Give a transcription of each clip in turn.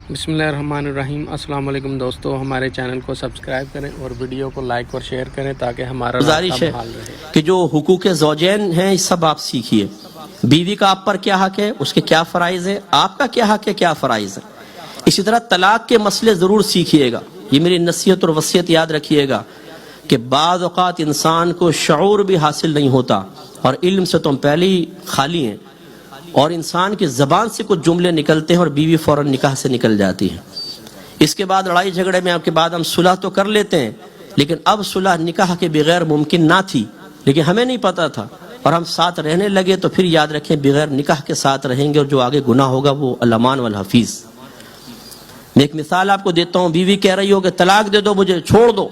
बिस्मिल्लाहिर्रहमानिर्रहीम। अस्सलाम वालेकुम दोस्तों, हमारे चैनल को सब्सक्राइब करें और वीडियो को लाइक और शेयर करें ताकि हमारा गुजारिश है हाल रहे कि जो हुकूक ज़ौजैन हैं ये सब आप सीखिए। बीवी का आप पर क्या हक है, उसके क्या फ़राइज़ है, आपका क्या हक है, क्या फ़राइज़ है। इसी तरह तलाक के मसले ज़रूर सीखिएगा। ये मेरी नसीहत और वसीयत याद रखिएगा कि बाज़ औक़ात इंसान को शऊर भी हासिल नहीं होता और इल्म से तुम पहले ही खाली हैं और इंसान की ज़बान से कुछ जुमले निकलते हैं और बीवी फ़ौरन निकाह से निकल जाती है। इसके बाद लड़ाई झगड़े में आपके बाद हम सुलह तो कर लेते हैं, लेकिन अब सुलह निकाह के बगैर मुमकिन ना थी, लेकिन हमें नहीं पता था और हम साथ रहने लगे। तो फिर याद रखें बगैर निकाह के साथ रहेंगे और जो आगे गुनाह होगा वो अल-अमान वल हफीज़। मैं एक मिसाल आपको देता हूँ। बीवी कह रही हो कि तलाक दे दो, मुझे छोड़ दो,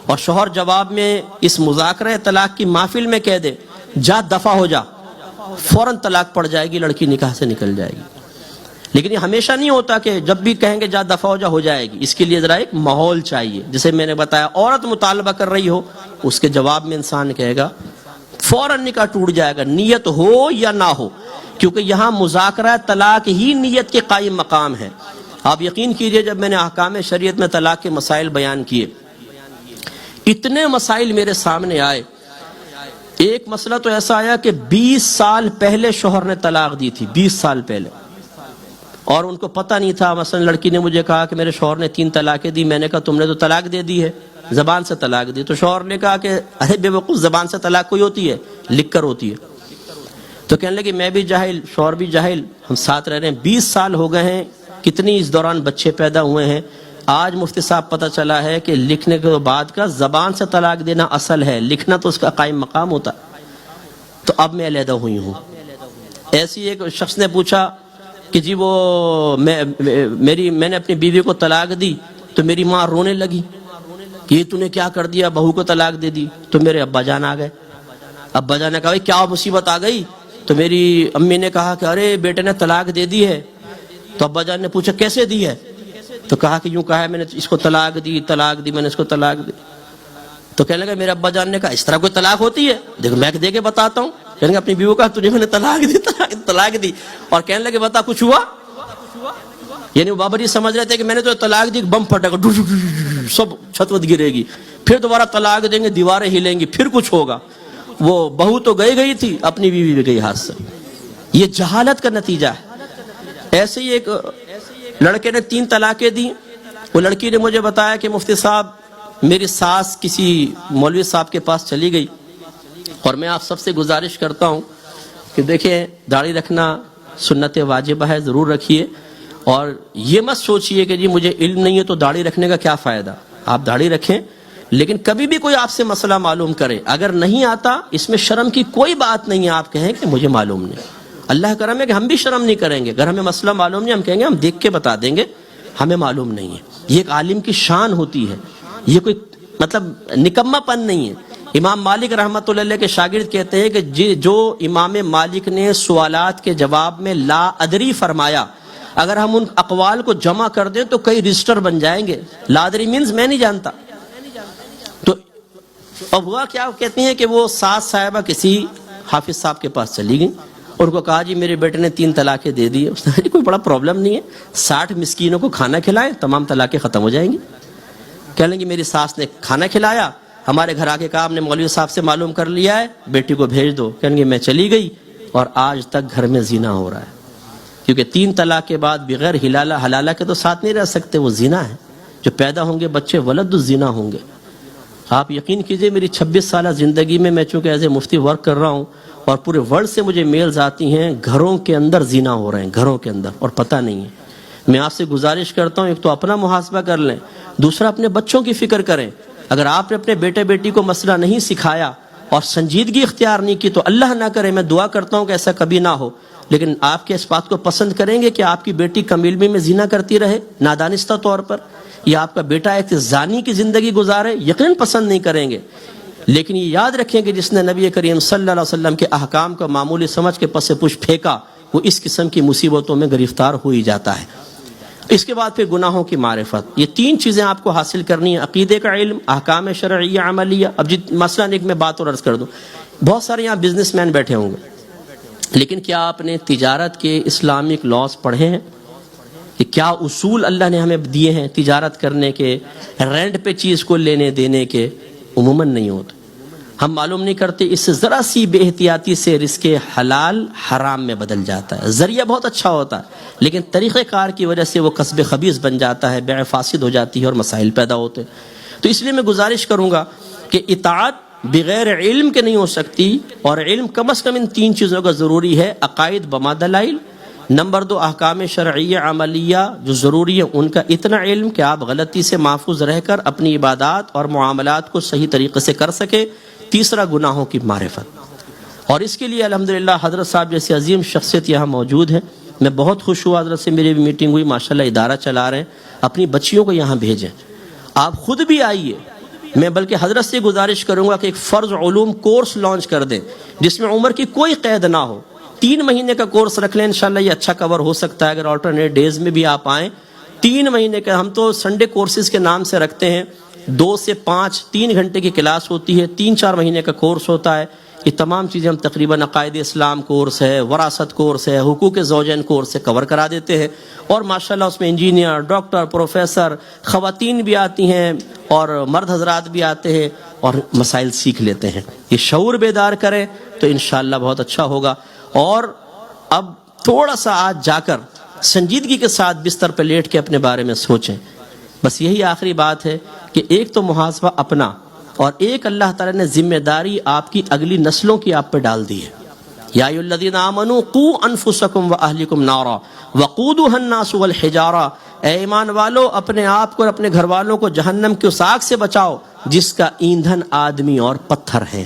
और शौहर जवाब में इस मुज़ाकरा तलाक की महफिल में कह दे जा दफ़ा हो जा, फौरन तलाक पड़ जाएगी, लड़की निकाह से निकल जाएगी। लेकिन ये हमेशा नहीं होता कि जब भी कहेंगे जा दफा हो जा हो जाएगी। इसके लिए जरा एक माहौल चाहिए। जैसे मैंने बताया, औरत मुतालबा कर रही हो, उसके जवाब में इंसान कहेगा फौरन निकाह टूट जाएगा, नियत हो या ना हो, क्योंकि यहाँ मुज़ाकरा तलाक ही नियत के कायम मकाम है। आप यकीन कीजिए, जब मैंने अहकाम शरीयत में तलाक के मसाइल बयान किए, इतने मसाइल मेरे सामने आए। एक मसला तो ऐसा आया कि 20 साल पहले शौहर ने तलाक दी थी, 20 साल पहले, और उनको पता नहीं था। मसलन लड़की ने मुझे कहा कि मेरे शौहर ने 3 तलाकें दी। मैंने कहा तुमने तो तलाक दे दी है, जबान से तलाक दी। तो शौहर ने कहा कि अरे बेवकूफ़, जबान से तलाक कोई होती है, लिख कर होती है। तो कहने लगे मैं भी जाहिल, शौहर भी जाहिल, हम साथ रह रहे हैं, 20 साल हो गए हैं, कितनी इस दौरान बच्चे पैदा हुए हैं। आज मुफ्ती साहब पता चला है कि लिखने के बाद का जबान से तलाक देना असल है, लिखना तो उसका कायम मकाम होता। तो अब मैं अलहदा हुई हूँ। ऐसी एक शख्स ने पूछा कि जी वो मैंने अपनी बीवी को तलाक दी तो मेरी माँ रोने लगी कि ये तूने क्या कर दिया, बहू को तलाक दे दी। तो मेरे अब्बा जान आ गए। अब्बा जान ने कहा क्या मुसीबत आ गई। तो मेरी अम्मी ने कहा कि अरे बेटे ने तलाक दे दी है। तो अब्बा जान ने पूछा कैसे दी है। तो कहा कि यूं कहा है, मैंने इसको तलाक दी, मैंने इसको तलाक दी। तो कहने लगा, मेरे अब्बा जान ने कहा इस तरह कोई तलाक होती है, देखो मैं दे के बताता हूँ। कहने लगा अपनी बीवी को कहा तुझे मैंने तलाक दी, और कहने लगे बता कुछ हुआ। यानी वो बाबा जी समझ रहे थे कि मैंने तो तलाक दी, बम फटेगा, सब छतवत गिरेगी, फिर दोबारा तलाक देंगे, दीवारें हिलेंगी, फिर कुछ होगा। वो बहू तो गई थी, अपनी बीवी भी गई हाथ से। ये जहालत का नतीजा है। ऐसे ही एक लड़के ने 3 तलाकें दी। वो लड़की ने मुझे बताया कि मुफ्ती साहब मेरी सास किसी मौलवी साहब के पास चली गई, और मैं आप सबसे गुजारिश करता हूँ कि देखिए दाढ़ी रखना सुन्नत वाजिबा है, ज़रूर रखिए। और ये मत सोचिए कि जी मुझे इल्म नहीं है तो दाढ़ी रखने का क्या फ़ायदा। आप दाढ़ी रखें, लेकिन कभी भी कोई आपसे मसला मालूम करे, अगर नहीं आता, इसमें शर्म की कोई बात नहीं है। आप कहें कि मुझे मालूम नहीं। अल्लाह करम है कि हम भी शर्म नहीं करेंगे। अगर हमें मसला मालूम नहीं, हम कहेंगे हम देख के बता देंगे, हमें मालूम नहीं है। ये एक आलिम की शान होती है, ये कोई मतलब निकम्मापन नहीं है। इमाम मालिक रहमतुल्लाह अलैह के शागिर्द कहते हैं कि जो इमाम मालिक ने सवालात के जवाब में ला अदरी फरमाया, अगर हम उन अकवाल को जमा कर दें तो कई रजिस्टर बन जाएंगे। ला अदरी मीन्स मैं नहीं जानता। तो अब हुआ क्या, कहती हैं कि वो सास साहिबा किसी हाफिज साहब के पास चली गई और उनको कहा जी मेरे बेटे ने 3 तलाकें दे दी है। उसने कहा कोई बड़ा प्रॉब्लम नहीं है, 60 मिस्कीनों को खाना खिलाए, तमाम तलाकें ख़त्म हो जाएंगी। कह लेंगे मेरी सास ने खाना खिलाया, हमारे घर आके कहा हमने मौलवी साहब से मालूम कर लिया है, बेटी को भेज दो। कहेंगे मैं चली गई और आज तक घर में जीना हो रहा है, क्योंकि 3 तलाक के बाद बगैर हलाला के तो साथ नहीं रह सकते, वो जीना है। जो पैदा होंगे बच्चे वलद जीना होंगे। आप यकीन कीजिए मेरी 26 साल ज़िंदगी में मैं चूँकि एज ए मुफ्ती वर्क कर रहा हूँ और पूरे वर्ल्ड से मुझे मेल्स आती हैं, घरों के अंदर जीना हो रहे हैं, घरों के अंदर, और पता नहीं है। मैं आपसे गुजारिश करता हूँ, एक तो अपना मुहासबा कर लें, दूसरा अपने बच्चों की फ़िक्र करें। अगर आपने अपने बेटे बेटी को मसला नहीं सिखाया और संजीदगी इख्तियार नहीं की तो अल्लाह ना करे, मैं दुआ करता हूँ कि ऐसा कभी ना हो, लेकिन आपके इस बात को पसंद करेंगे कि आपकी बेटी कम इल्मी में जीना करती रहे नादानिस्ता तौर पर, या आपका बेटा एक जानी की ज़िंदगी गुजारे? यकीन पसंद नहीं करेंगे। लेकिन ये याद रखें कि जिसने नबी करीम सल्लल्लाहु अलैहि वसल्लम के अहकाम को मामूली समझ के पस पुश फेंका, वो इस किस्म की मुसीबतों में गिरफ्तार हो ही जाता है। इसके बाद फिर गुनाहों की मारिफत, ये 3 चीज़ें आपको हासिल करनी है। अकीदे का इल्म, अहकाम शरइया अमलिया। अब मसलन एक मैं बात और अर्ज़ कर दूँ, बहुत सारे यहाँ बिजनेसमैन बैठे होंगे, लेकिन क्या आपने तिजारत के इस्लामिक लॉस पढ़े हैं? کہ کیا اصول اللہ نے ہمیں دیے ہیں تجارت کرنے کے، رینٹ پہ چیز کو لینے دینے کے، عموماً نہیں ہوتے. ہم معلوم نہیں کرتے، اس سے ذرا سی بے احتیاطی سے رزق حلال حرام میں بدل جاتا ہے. ذریعہ بہت اچھا ہوتا ہے لیکن طریقہ کار کی وجہ سے وہ کسب خبیث بن جاتا ہے، بیع فاسد ہو جاتی ہے اور مسائل پیدا ہوتے ہیں. تو اس لیے میں گزارش کروں گا کہ اطاعت بغیر علم کے نہیں ہو سکتی، اور علم کم از کم ان 3 چیزوں کا ضروری ہے: عقائد بما دلائل، نمبر 2 احکام شرعیہ عملیہ جو ضروری ہے ان کا اتنا علم کہ آپ غلطی سے محفوظ رہ کر اپنی عبادات اور معاملات کو صحیح طریقے سے کر سکے، تیسرا گناہوں کی معرفت. اور اس کے لیے الحمدللہ حضرت صاحب جیسی عظیم شخصیت یہاں موجود ہے. میں بہت خوش ہوا، حضرت سے میری بھی میٹنگ ہوئی، ماشاءاللہ ادارہ چلا رہے ہیں. اپنی بچیوں کو یہاں بھیجیں، آپ خود بھی آئیے. میں بلکہ حضرت سے گزارش کروں گا کہ ایک فرض علوم کورس لانچ کر دیں جس میں عمر کی کوئی قید نہ ہو. 3 مہینے کا کورس رکھ لیں، انشاءاللہ یہ اچھا کور ہو سکتا ہے. اگر آلٹرنیٹ ڈیز میں بھی آپ آئیں، 3 مہینے کا، ہم تو سنڈے کورسز کے نام سے رکھتے ہیں. 2 سے 5 3 گھنٹے کی کلاس ہوتی ہے، 3-4 مہینے کا کورس ہوتا ہے. یہ تمام چیزیں ہم تقریباً عقائد اسلام کورس ہے، وراثت کورس ہے، حقوق زوجین کورس سے کور کرا دیتے ہیں. اور ماشاءاللہ اس میں انجینئر، ڈاکٹر، پروفیسر، خواتین بھی آتی ہیں اور مرد حضرات بھی آتے ہیں اور مسائل سیکھ لیتے ہیں. یہ شعور بیدار کریں تو انشاءاللہ بہت اچھا ہوگا. اور اب تھوڑا سا آج جا کر سنجیدگی کے ساتھ بستر پہ لیٹ کے اپنے بارے میں سوچیں. بس یہی آخری بات ہے کہ ایک تو محاسبہ اپنا، اور ایک اللہ تعالیٰ نے ذمہ داری آپ کی اگلی نسلوں کی آپ پہ ڈال دی ہے. یا ایھا الذین آمنوا قوا انفسکم واہلکم نارا وقودھا الناس والحجارہ، اے ایمان والو اپنے آپ کو اور اپنے گھر والوں کو جہنم کی اس آگ سے بچاؤ جس کا ایندھن آدمی اور پتھر ہے.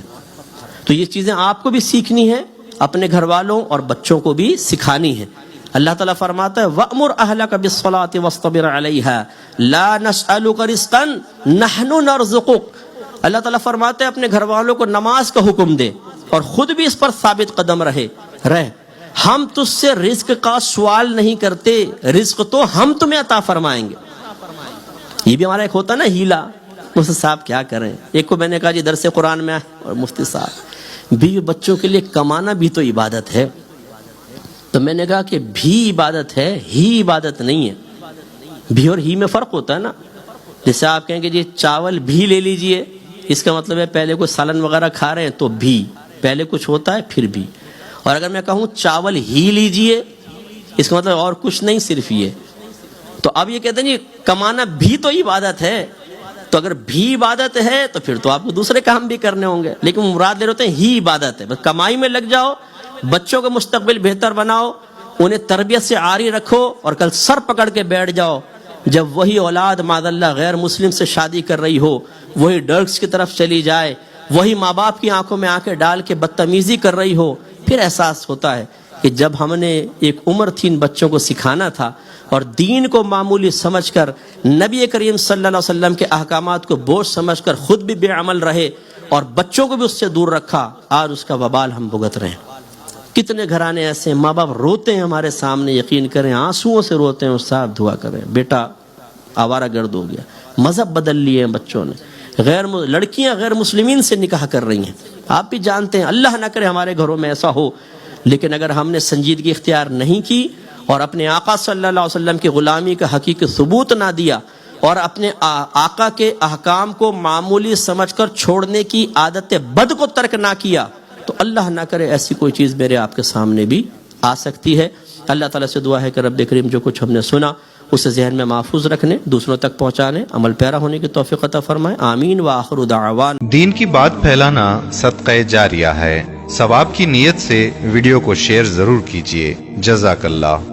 تو یہ چیزیں آپ کو بھی سیکھنی ہے، اپنے گھر والوں اور بچوں کو بھی سکھانی ہے. اللہ تعالیٰ فرماتا ہے وَأْمُرْ أَهْلَكَ بِالصَّلَاةِ وَاصْطَبِرْ عَلَيْهَا لَا نَسْأَلُكَ رِزْقًا نَحْنُ نَرْزُقُكَ. اللہ تعالیٰ فرماتے ہیں اپنے گھر والوں کو نماز کا حکم دے اور خود بھی اس پر ثابت قدم رہ. ہم تجھ سے رزق کا سوال نہیں کرتے، رزق تو ہم تمہیں عطا فرمائیں گے. یہ بھی ہمارا ایک ہوتا نا ہیلا، مفتی صاحب کیا کریں. ایک کو میں نے کہا جی درس قرآن میں اور مفتی صاحب بھی بچوں کے لیے کمانا بھی تو عبادت ہے. تو میں نے کہا کہ بھی عبادت ہے، ہی عبادت نہیں ہے. بھی اور ہی میں فرق ہوتا ہے نا. جیسے آپ کہیں کہ جی چاول بھی لے لیجئے، اس کا مطلب ہے پہلے کوئی سالن وغیرہ کھا رہے ہیں تو بھی، پہلے کچھ ہوتا ہے پھر بھی. اور اگر میں کہوں چاول ہی لیجئے، اس کا مطلب اور کچھ نہیں، صرف یہ. تو اب یہ کہتے ہیں جی کمانا بھی تو عبادت ہے. تو اگر بھی عبادت ہے تو پھر تو آپ کو دوسرے کام بھی کرنے ہوں گے، لیکن مراد لے رہے ہوتے ہیں ہی عبادت ہے. بس کمائی میں لگ جاؤ، بچوں کا مستقبل بہتر بناؤ، انہیں تربیت سے عاری رکھو، اور کل سر پکڑ کے بیٹھ جاؤ جب وہی اولاد معاذ اللہ غیر مسلم سے شادی کر رہی ہو، وہی ڈرگس کی طرف چلی جائے، وہی ماں باپ کی آنکھوں میں آنکھیں ڈال کے بدتمیزی کر رہی ہو، پھر احساس ہوتا ہے کہ جب ہم نے ایک عمر تھی ان بچوں کو سکھانا تھا اور دین کو معمولی سمجھ کر نبی کریم صلی اللہ علیہ وسلم کے احکامات کو بوجھ سمجھ کر خود بھی بے عمل رہے اور بچوں کو بھی اس سے دور رکھا، آج اس کا وبال ہم بھگت رہے ہیں. کتنے گھرانے ایسے ہیں ماں باپ روتے ہیں ہمارے سامنے، یقین کریں آنسوؤں سے روتے ہیں، صاحب دعا کریں بیٹا آوارہ گرد ہو گیا. مذہب بدل لیے ہیں بچوں نے، لڑکیاں غیر مسلمین سے نکاح کر رہی ہیں. آپ بھی جانتے ہیں، اللہ نہ کرے ہمارے گھروں میں ایسا ہو، لیکن اگر ہم نے سنجیدگی اختیار نہیں کی اور اپنے آقا صلی اللہ علیہ وسلم کی غلامی کا حقیقی ثبوت نہ دیا اور اپنے آقا کے احکام کو معمولی سمجھ کر چھوڑنے کی عادت بد کو ترک نہ کیا، تو اللہ نہ کرے ایسی کوئی چیز میرے آپ کے سامنے بھی آ سکتی ہے. اللہ تعالیٰ سے دعا ہے کہ رب کریم جو کچھ ہم نے سنا اسے ذہن میں محفوظ رکھنے، دوسروں تک پہنچانے، عمل پیرا ہونے کی توفیق عطا فرمائے. آمین. وآخر دعوان. دین کی بات پھیلانا صدقہ جاریہ ہے. ثواب کی نیت سے ویڈیو کو شیئر ضرور کیجیے. جزاک اللہ.